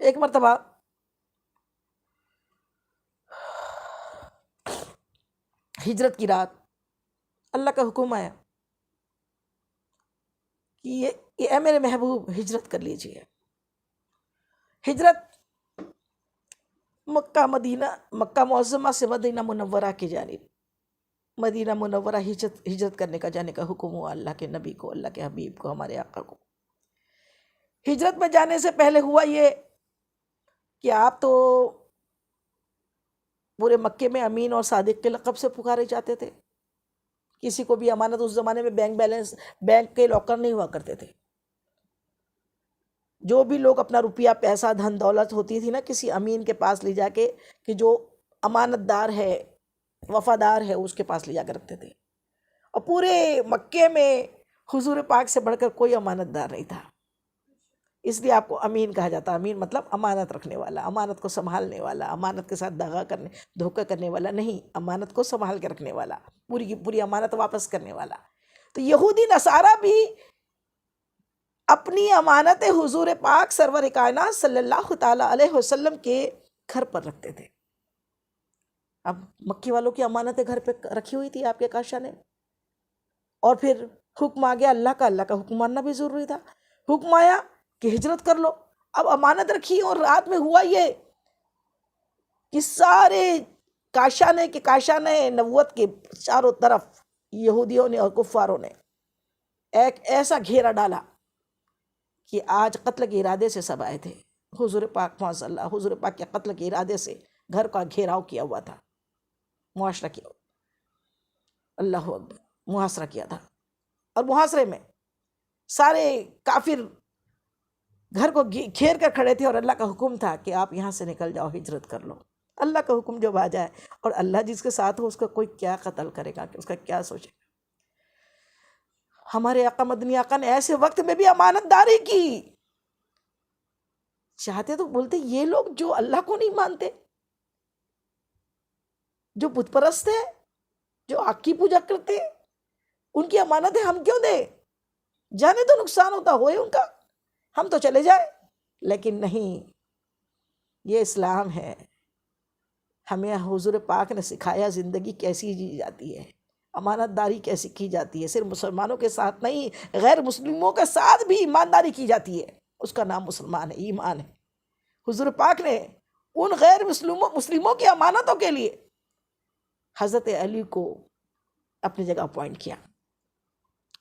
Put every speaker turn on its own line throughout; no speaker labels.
ایک مرتبہ ہجرت کی رات اللہ کا حکم آیا کہ اے میرے محبوب ہجرت کر لیجئے. ہجرت مکہ معظمہ سے مدینہ منورہ کی جانب، مدینہ منورہ ہجرت کرنے کا، جانے کا حکم ہوا اللہ کے نبی کو، اللہ کے حبیب کو، ہمارے آقا کو. ہجرت میں جانے سے پہلے ہوا یہ کہ آپ تو پورے مکے میں امین اور صادق کے لقب سے پکارے جاتے تھے. کسی کو بھی امانت، اس زمانے میں بینک کے لاکر نہیں ہوا کرتے تھے. جو بھی لوگ اپنا روپیہ، پیسہ، دھن دولت ہوتی تھی نا، کسی امین کے پاس لے جا کے، کہ جو امانت دار ہے، وفادار ہے، اس کے پاس لے جا کے رکھتے تھے. اور پورے مکے میں حضور پاک سے بڑھ کر کوئی امانت دار نہیں تھا. اس لیے آپ کو امین کہا جاتا. امین مطلب امانت رکھنے والا، امانت کو سنبھالنے والا، امانت کے ساتھ دھوکہ کرنے والا نہیں، امانت کو سنبھال کے رکھنے والا، پوری کی پوری امانت واپس کرنے والا. تو یہودی نصارہ بھی اپنی امانت حضور پاک سرور کائنات صلی اللہ تعالی علیہ وسلم کے گھر پر رکھتے تھے. اب مکی والوں کی امانتیں گھر پہ رکھی ہوئی تھی آپ کے کاشا نے، اور پھر حکم آ گیا اللہ کا حکم ماننا بھی ضروری تھا. حکم آیا کہ ہجرت کر لو. اب امانت رکھی، اور رات میں ہوا یہ کہ سارے کاشا نے نبوت کے چاروں طرف یہودیوں نے اور کفاروں نے ایک ایسا گھیرا ڈالا کہ آج قتل کے ارادے سے سب آئے تھے. حضور پاک حضور پاک کے قتل کے ارادے سے گھر کا گھیراؤ کیا ہوا تھا، معاشرہ کیا، اللہ اکبر، محاصرہ کیا تھا. اور محاصرے میں سارے کافر گھر کو گھیر کر کھڑے تھے، اور اللہ کا حکم تھا کہ آپ یہاں سے نکل جاؤ، ہجرت کر لو. اللہ کا حکم جب آ جائے اور اللہ جس کے ساتھ ہو، اس کا کوئی کیا قتل کرے گا، کہ اس کا کیا سوچے گا. ہمارے آقا مدنی آقا نے ایسے وقت میں بھی امانت داری کی. چاہتے تو بولتے یہ لوگ جو اللہ کو نہیں مانتے، جو بت پرست ہیں، جو آگ کی پوجا کرتے ہیں، ان کی امانتیں ہم کیوں دیں؟ جانے تو نقصان ہوتا ہوئے ان کا، ہم تو چلے جائیں. لیکن نہیں، یہ اسلام ہے. ہمیں حضور پاک نے سکھایا زندگی کیسی جی جاتی ہے، امانت داری کیسی کی جاتی ہے. صرف مسلمانوں کے ساتھ نہیں، غیر مسلموں کے ساتھ بھی ایمانداری کی جاتی ہے. اس کا نام مسلمان ہے، ایمان ہے. حضور پاک نے ان غیر مسلموں کی امانتوں کے لیے حضرت علی کو اپنی جگہ اپوائنٹ کیا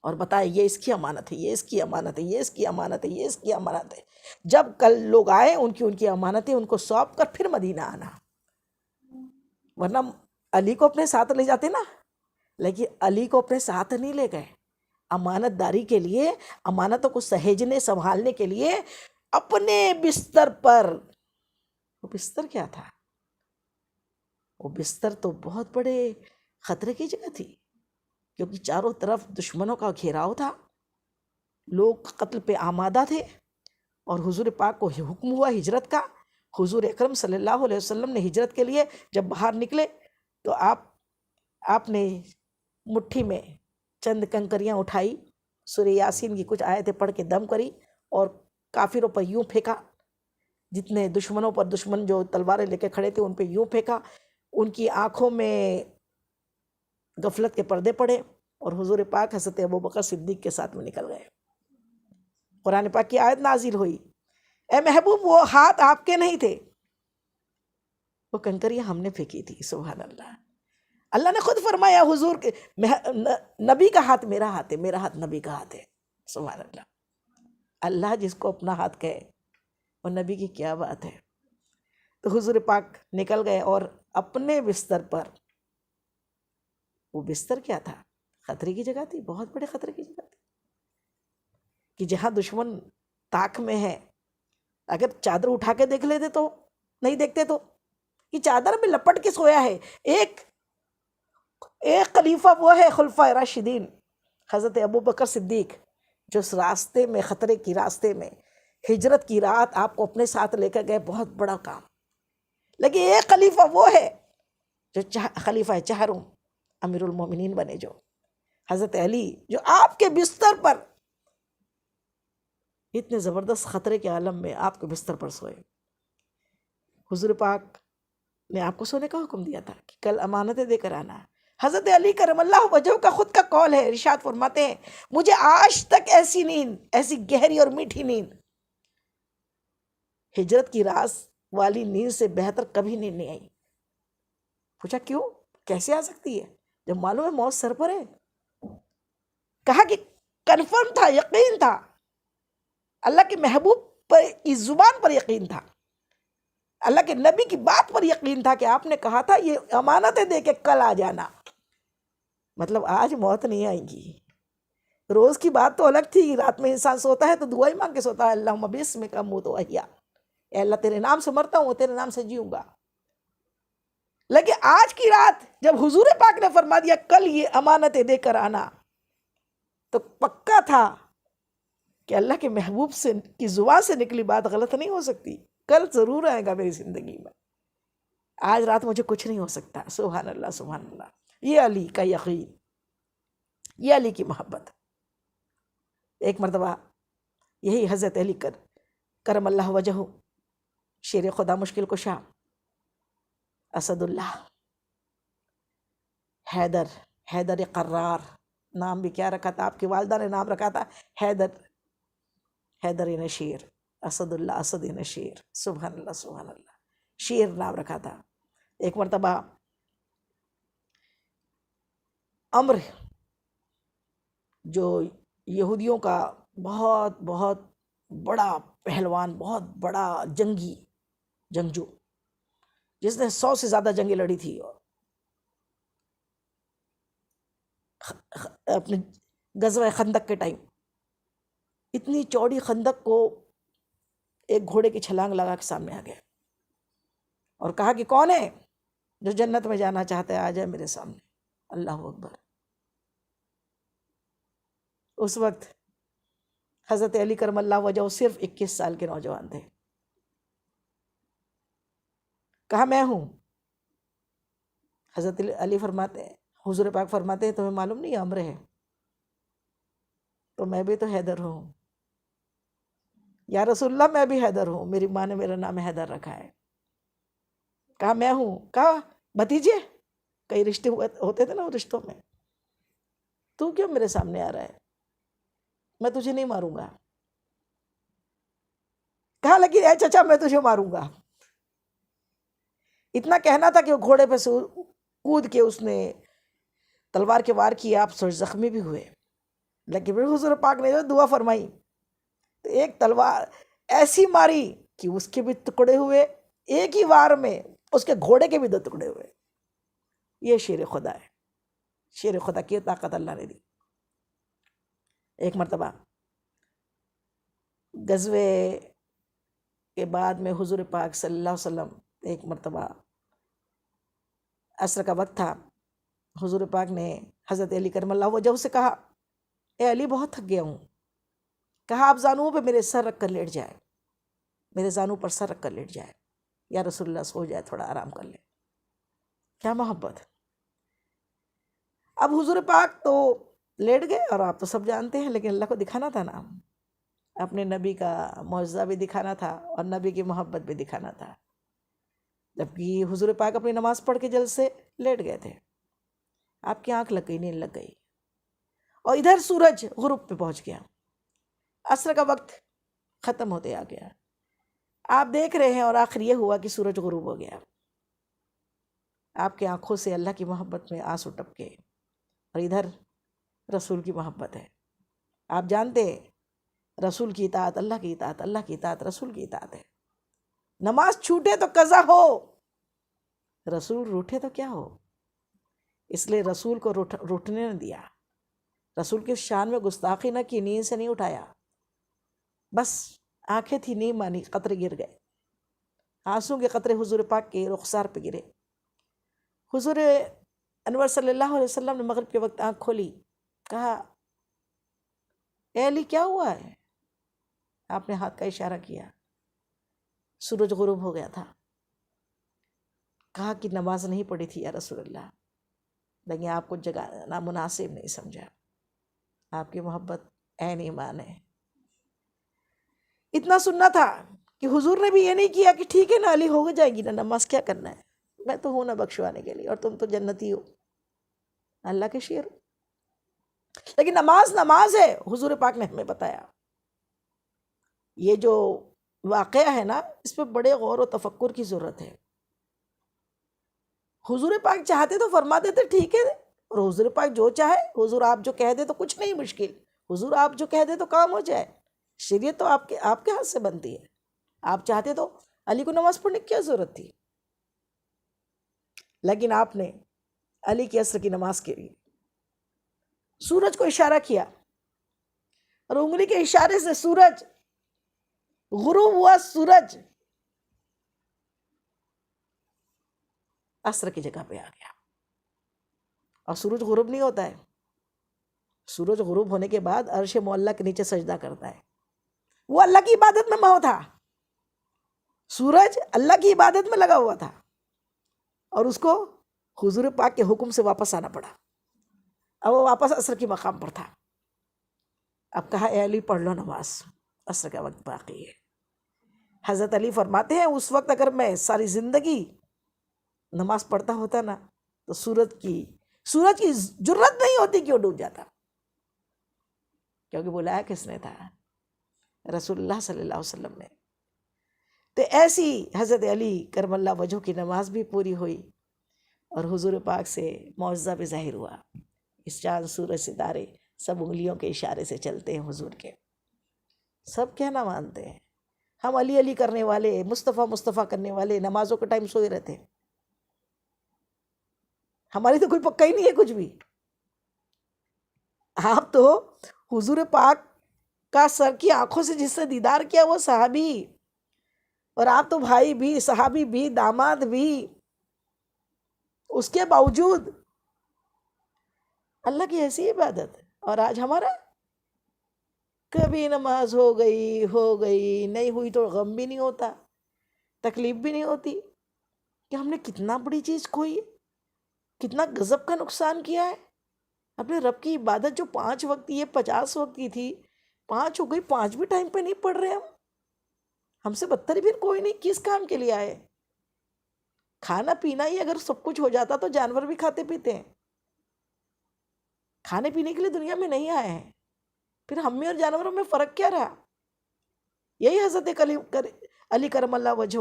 اور بتایا یہ اس کی امانت ہے، یہ اس کی امانت ہے، یہ اس کی امانت ہے، یہ اس کی امانت ہے. جب کل لوگ آئے، ان کی امانتیں ان کو سونپ کر پھر مدینہ آنا. ورنہ علی کو اپنے ساتھ لے جاتے نا، لیکن علی کو اپنے ساتھ نہیں لے گئے. امانت داری کے لیے، امانتوں کو سہیجنے سنبھالنے کے لیے اپنے بستر پر. وہ بستر کیا تھا؟ وہ بستر تو بہت بڑے خطرے کی جگہ تھی، کیونکہ چاروں طرف دشمنوں کا گھیراؤ تھا، لوگ قتل پہ آمادہ تھے. اور حضور پاک کو حکم ہوا ہجرت کا. حضور اکرم صلی اللہ علیہ وسلم نے ہجرت کے لیے جب باہر نکلے تو آپ نے مٹھی میں چند کنکریاں اٹھائی، سورہ یاسین کی کچھ آیتیں پڑھ کے دم کری، اور کافروں پر یوں پھینکا. جتنے دشمنوں پر، دشمن جو تلواریں لے کے کھڑے تھے ان پہ یوں پھینکا. ان کی آنکھوں میں غفلت کے پردے پڑے، اور حضور پاک حضرت ابوبکر صدیق کے ساتھ میں نکل گئے. قرآن پاک کی آیت نازل ہوئی، اے محبوب وہ ہاتھ آپ کے نہیں تھے، وہ کنکریاں ہم نے پھینکی تھی. سبحان اللہ. اللہ نے خود فرمایا حضور کے نبی کا ہاتھ میرا ہاتھ ہے، میرا ہاتھ نبی کا ہاتھ ہے. سبحان اللہ. اللہ جس کو اپنا ہاتھ کہے، اور نبی کی کیا بات ہے. تو حضور پاک نکل گئے، اور اپنے بستر پر، وہ بستر کیا تھا؟ خطرے کی جگہ تھی، بہت بڑے خطرے کی جگہ تھی، کہ جہاں دشمن طاق میں ہے. اگر چادر اٹھا کے دیکھ لیتے تو نہیں دیکھتے تو کہ چادر میں لپٹ کے سویا ہے. ایک خلیفہ وہ ہے خلفائے راشدین حضرت ابوبکر صدیق، جو اس راستے میں، خطرے کی راستے میں، ہجرت کی رات آپ کو اپنے ساتھ لے کر گئے. بہت بڑا کام. لیکن ایک خلیفہ وہ ہے جو خلیفہ چہرم، امیر المومنین بنے، جو حضرت علی، جو آپ کے بستر پر، اتنے زبردست خطرے کے عالم میں آپ کے بستر پر سوئے. حضور پاک نے آپ کو سونے کا حکم دیا تھا کہ کل امانتیں دے کر آنا. حضرت علی کرم اللہ وجہ کا خود کا قول ہے، ارشاد فرماتے ہیں مجھے آج تک ایسی نیند، ایسی گہری اور میٹھی نیند، ہجرت کی رات والی نیند سے بہتر کبھی نیند نہیں آئی. پوچھا کیوں، کیسے آ سکتی ہے جب معلوم ہے موت سر پر ہے؟ کہا کہ کنفرم تھا، یقین تھا، اللہ کے محبوب پر اس زبان پر یقین تھا، اللہ کے نبی کی بات پر یقین تھا کہ آپ نے کہا تھا یہ امانتیں دے کے کل آ جانا. مطلب آج موت نہیں آئے گی. روز کی بات تو الگ تھی، رات میں انسان سوتا ہے تو دعا ہی مانگ کے سوتا ہے، اللہم بسمک اموت و احیا، اے اللہ تیرے نام سے مرتا ہوں، تیرے نام سے جیوں گا. لیکن آج کی رات جب حضور پاک نے فرما دیا کل یہ امانتیں دے کر آنا، تو پکا تھا کہ اللہ کے محبوب سے کی زبان سے نکلی بات غلط نہیں ہو سکتی. کل ضرور آئے گا میری زندگی میں، آج رات مجھے کچھ نہیں ہو سکتا. سبحان اللہ سبحان اللہ. یہ علی کا یقین، یہ علی کی محبت. ایک مرتبہ یہی حضرت علی کرم اللہ وجہ، شیر خدا، مشکل کشا، اسد اللہ، حیدر قرار، نام بھی کیا رکھا تھا آپ کی والدہ نے؟ نام رکھا تھا حیدر نشیر، اسد اللہ، اسد نشیر. سبحان اللہ سبحان اللہ، شیر نام رکھا تھا. ایک مرتبہ عمر، جو یہودیوں کا بہت بہت بڑا پہلوان، بہت بڑا جنگجو، جس نے 100 سے زیادہ جنگیں لڑی تھی، اپنے غزوہ خندق کے ٹائم اتنی چوڑی خندق کو ایک گھوڑے کی چھلانگ لگا کے سامنے آ گیا اور کہا کہ کون ہے جو جنت میں جانا چاہتا ہے، آ جائے میرے سامنے. اللہ اکبر. اس وقت حضرت علی کرم اللہ وجہ صرف 21 سال کے نوجوان تھے. کہا میں ہوں. حضرت علی فرماتے ہیں، حضور پاک فرماتے ہیں تمہیں معلوم نہیں عمر ہے؟ تو میں بھی تو حیدر ہوں. یا رسول اللہ میں بھی حیدر ہوں، میری ماں نے میرا نام حیدر رکھا ہے. کہا میں ہوں. کہا بھتیجے، کئی رشتے ہوتے تھے نا، وہ رشتوں میں تو کیوں میرے سامنے آ رہا ہے؟ میں تجھے نہیں ماروں گا. کہا لیکن اے چچا میں تجھے ماروں گا. اتنا کہنا تھا کہ وہ گھوڑے پہ سے کود کے اس نے تلوار کے وار کی، آپ زخمی بھی ہوئے. لیکن پھر حضور پاک نے جو دعا فرمائی تو ایک تلوار ایسی ماری کہ اس کے بھی ٹکڑے ہوئے، ایک ہی وار میں اس کے گھوڑے کے بھی 2 ٹکڑے ہوئے. یہ شیر خدا ہے، شیر خدا کی طاقت اللہ نے دی. ایک مرتبہ غزوے کے بعد میں حضور پاک صلی اللہ علیہ وسلم، ایک مرتبہ عصر کا وقت تھا، حضور پاک نے حضرت علی کرم اللہ وجہ سے کہا اے علی بہت تھک گیا ہوں. کہا آپ زانوؤں پہ میرے سر رکھ کر لیٹ جائے، میرے زانو پر سر رکھ کر لیٹ جائے. یا رسول اللہ سو جائے، تھوڑا آرام کر لے. کیا محبت. اب حضور پاک تو لیٹ گئے اور آپ تو سب جانتے ہیں، لیکن اللہ کو دکھانا تھا نا، اپنے نبی کا معجزہ بھی دکھانا تھا اور نبی کی محبت بھی دکھانا تھا. جبکہ حضور پاک اپنی نماز پڑھ کے جلد سے لیٹ گئے تھے، آپ کی آنکھ لگ گئی، نیند لگ گئی، اور ادھر سورج غروب پہ پہنچ گیا، عصر کا وقت ختم ہوتے آ گیا. آپ دیکھ رہے ہیں اور آخر یہ ہوا کہ سورج غروب ہو گیا. آپ کی آنکھوں سے اللہ کی محبت میں آنسو ٹپکے، اور ادھر رسول کی محبت ہے. آپ جانتے ہیں رسول کی اطاعت اللہ کی اطاعت، اللہ کی اطاعت رسول کی اطاعت ہے. نماز چھوٹے تو قضا ہو، رسول روٹھے تو کیا ہو. اس لیے رسول کو روٹنے نہ دیا، رسول کی شان میں گستاخی نہ کی، نیند سے نہیں اٹھایا، بس آنکھیں تھی نہیں مانی، قطرے گر گئے، آنسوں کے قطرے حضور پاک کے رخسار پہ گرے. حضور انور صلی اللہ علیہ وسلم نے مغرب کے وقت آنکھ کھولی، کہا اے علی کیا ہوا ہے؟ آپ نے ہاتھ کا اشارہ کیا، سورج غروب ہو گیا تھا. کہا کہ نماز نہیں پڑھی تھی یا رسول اللہ، لیکن آپ کو جگانا مناسب نہیں سمجھا. آپ کی محبت عین ایمان ہے. اتنا سننا تھا کہ حضور نے بھی یہ نہیں کیا کہ ٹھیک ہے نا علی ہو جائے گی نا نماز، کیا کرنا ہے، میں تو ہوں نا بخشوانے کے لیے اور تم تو جنتی ہو، اللہ کے شیر۔ لیکن نماز نماز ہے، حضور پاک نے ہمیں بتایا۔ یہ جو واقعہ ہے نا، اس پہ بڑے غور و تفکر کی ضرورت ہے۔ حضور پاک چاہتے تو فرما دیتے ٹھیک ہے، اور حضور پاک جو چاہے، حضور آپ جو کہہ دے تو کچھ نہیں مشکل، حضور آپ جو کہہ دے تو کام ہو جائے، شریعت تو آپ کے ہاتھ سے بنتی ہے۔ آپ چاہتے تو علی کو نماز پڑھنے کی کیا ضرورت تھی؟ لیکن آپ نے علی کی عصر کی نماز کے لیے سورج کو اشارہ کیا، اور انگلی کے اشارے سے سورج غروب ہوا، سورج عصر کی جگہ پہ آ گیا۔ اور سورج غروب نہیں ہوتا ہے، سورج غروب ہونے کے بعد عرش معلیٰ کے نیچے سجدہ کرتا ہے۔ وہ اللہ کی عبادت میں مہو تھا، سورج اللہ کی عبادت میں لگا ہوا تھا، اور اس کو حضور پاک کے حکم سے واپس آنا پڑا۔ اب وہ واپس عصر کی مقام پر تھا۔ اب کہا اے علی پڑھ لو نماز، عصر کا وقت باقی ہے۔ حضرت علی فرماتے ہیں اس وقت اگر میں ساری زندگی نماز پڑھتا ہوتا نا تو سورج کی جرت نہیں ہوتی کہ وہ ڈوب جاتا، کیونکہ بلایا کس نے تھا؟ رسول اللہ صلی اللہ علیہ وسلم نے۔ تو ایسی حضرت علی کرم اللہ وجہ کی نماز بھی پوری ہوئی، اور حضور پاک سے معجزہ بھی ظاہر ہوا۔ اس چاند سورج ستارے سب انگلیوں کے اشارے سے چلتے ہیں حضور کے، سب کہنا مانتے ہیں۔ ہم علی علی کرنے والے، مصطفیٰ مصطفیٰ کرنے والے نمازوں کے ٹائم سوئے رہتے ہیں، ہماری تو کوئی پکا ہی نہیں ہے کچھ بھی۔ آپ تو حضور پاک کا سر کی آنکھوں سے جس سے دیدار کیا وہ صحابی، اور آپ تو بھائی بھی، صحابی بھی، داماد بھی، اس کے باوجود اللہ کی ایسی عبادت، اور آج ہمارا کبھی نماز ہو گئی نہیں ہوئی تو غم بھی نہیں ہوتا، تکلیف بھی نہیں ہوتی کہ ہم نے کتنا بڑی چیز کھوئی ہے، کتنا غضب کا نقصان کیا ہے۔ اپنے رب کی عبادت جو 5 وقت، یہ 50 وقت کی تھی، 5 ہو گئی، 5 بھی ٹائم پہ نہیں پڑھ رہے ہم سے بدتر پھر کوئی نہیں، کس کام کے لیے آئے؟ کھانا پینا ہی اگر سب کچھ ہو جاتا تو جانور بھی کھاتے پیتے ہیں، کھانے پینے کے لیے دنیا میں نہیں آئے ہیں، پھر ہم میں اور جانوروں میں فرق کیا رہا؟ یہی حضرت علی کرم اللہ وجہ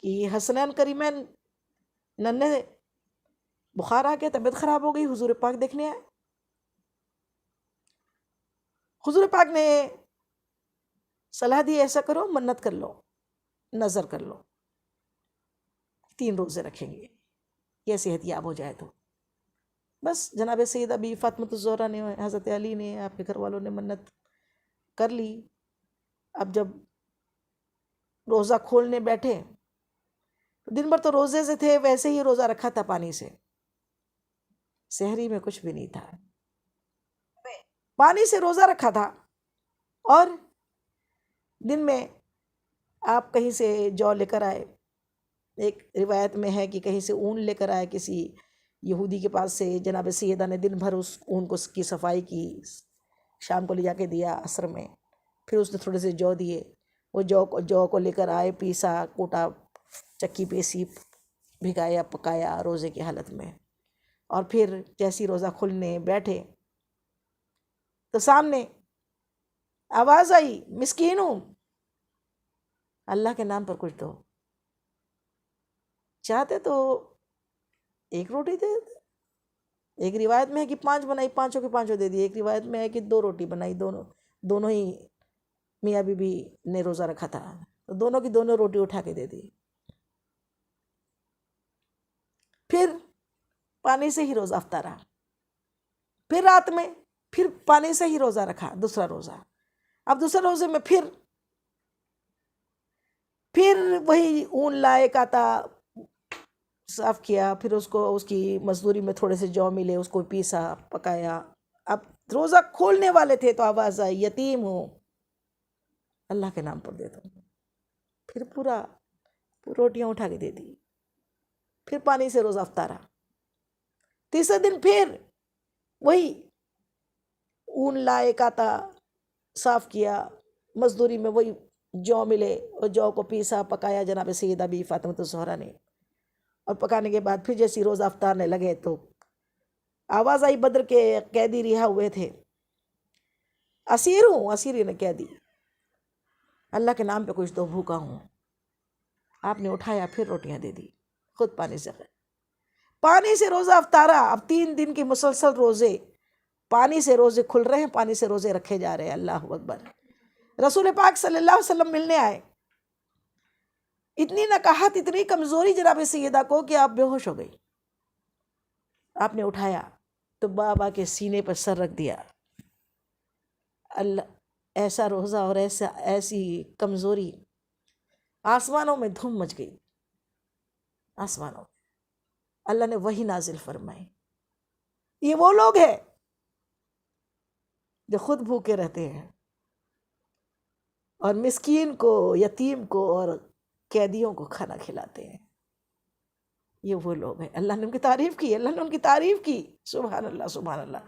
کہ حسنین کریمین ننھے بخار آ کے طبیعت خراب ہو گئی، حضور پاک دیکھنے آئے۔ حضور پاک نے صلاح دی ایسا کرو، منت کر لو، نظر کر لو، 3 روزے رکھیں گے، یہ صحت یاب ہو جائے تو۔ بس جناب سیدہ بی فاطمۃ الزہرا نے، حضرت علی نے، آپ کے گھر والوں نے منت کر لی۔ اب جب روزہ کھولنے بیٹھے، دن بھر تو روزے سے تھے، ویسے ہی روزہ رکھا تھا پانی سے، سحری میں کچھ بھی نہیں تھا، پانی سے روزہ رکھا تھا، اور دن میں آپ کہیں سے جو لے کر آئے، ایک روایت میں ہے کہ کہیں سے اون لے کر آئے کسی یہودی کے پاس سے، جناب سیدہ نے دن بھر اس اون کو کی صفائی کی، شام کو لے جا کے دیا عصر میں، پھر اس نے تھوڑے سے جو دیے، وہ جو کو لے کر آئے، پیسا کوٹا، چکی پیسی، بھگایا پکایا روزے کی حالت میں، اور پھر جیسی روزہ کھلنے بیٹھے تو سامنے آواز آئی، مسکین ہوں، اللہ کے نام پر کچھ دو۔ چاہتے تو 1 روٹی دے دیتے، ایک روایت میں ہے کہ 5 بنائی، 5 کے 5 دے دی، ایک روایت میں ہے کہ 2 روٹی بنائی، دونوں ہی میاں بی بی نے روزہ رکھا تھا، تو دونوں کی دونوں روٹی اٹھا کے دے دی۔ پھر پانی سے ہی روزہ افطارا، پھر رات میں پھر پانی سے ہی روزہ رکھا، دوسرا روزہ۔ اب دوسرے روزے میں پھر وہی اون لائے، کاتا، صاف کیا، پھر اس کو اس کی مزدوری میں تھوڑے سے جو ملے اس کو پیسا پکایا۔ اب روزہ کھولنے والے تھے تو آواز آئی، یتیم ہوں، اللہ کے نام پر دے دو۔ پھر پورا روٹیاں اٹھا کے دے دی، پھر پانی سے روزہ افطارا۔ تیسرے دن پھر وہی اون لائے، کاتا، صاف کیا، مزدوری میں وہی جو ملے اور جو کو پیسا پکایا جناب سیدہ بی فاطمہ الزہرا نے، اور پکانے کے بعد پھر جیسی روزہ افطارنے لگے تو آواز آئی بدر کے قیدی رہا ہوئے تھے، اسیر ہوں، اسیری نے کہہ دی اللہ کے نام پہ کچھ دو، بھوکا ہوں۔ آپ نے اٹھایا، پھر روٹیاں دے دی، خود پانی سے روزہ افطارا۔ اب 3 دن کے مسلسل روزے، پانی سے روزے کھل رہے ہیں، پانی سے روزے رکھے جا رہے ہیں۔ اللہ اکبر۔ رسول پاک صلی اللہ علیہ وسلم ملنے آئے، اتنی نکاحت، اتنی کمزوری جناب سیدہ کو کہ آپ بے ہوش ہو گئی۔ آپ نے اٹھایا تو بابا کے سینے پر سر رکھ دیا۔ اللہ، ایسا روزہ اور ایسی کمزوری، آسمانوں میں دھوم مچ گئی، آسمانوں میں اللہ نے وہی نازل فرمائی۔ یہ وہ لوگ ہیں جو خود بھوکے رہتے ہیں اور مسکین کو، یتیم کو اور قیدیوں کو کھانا کھلاتے ہیں، یہ وہ لوگ ہیں۔ اللہ نے ان کی تعریف کی، اللہ نے ان کی تعریف کی، سبحان اللہ، سبحان اللہ۔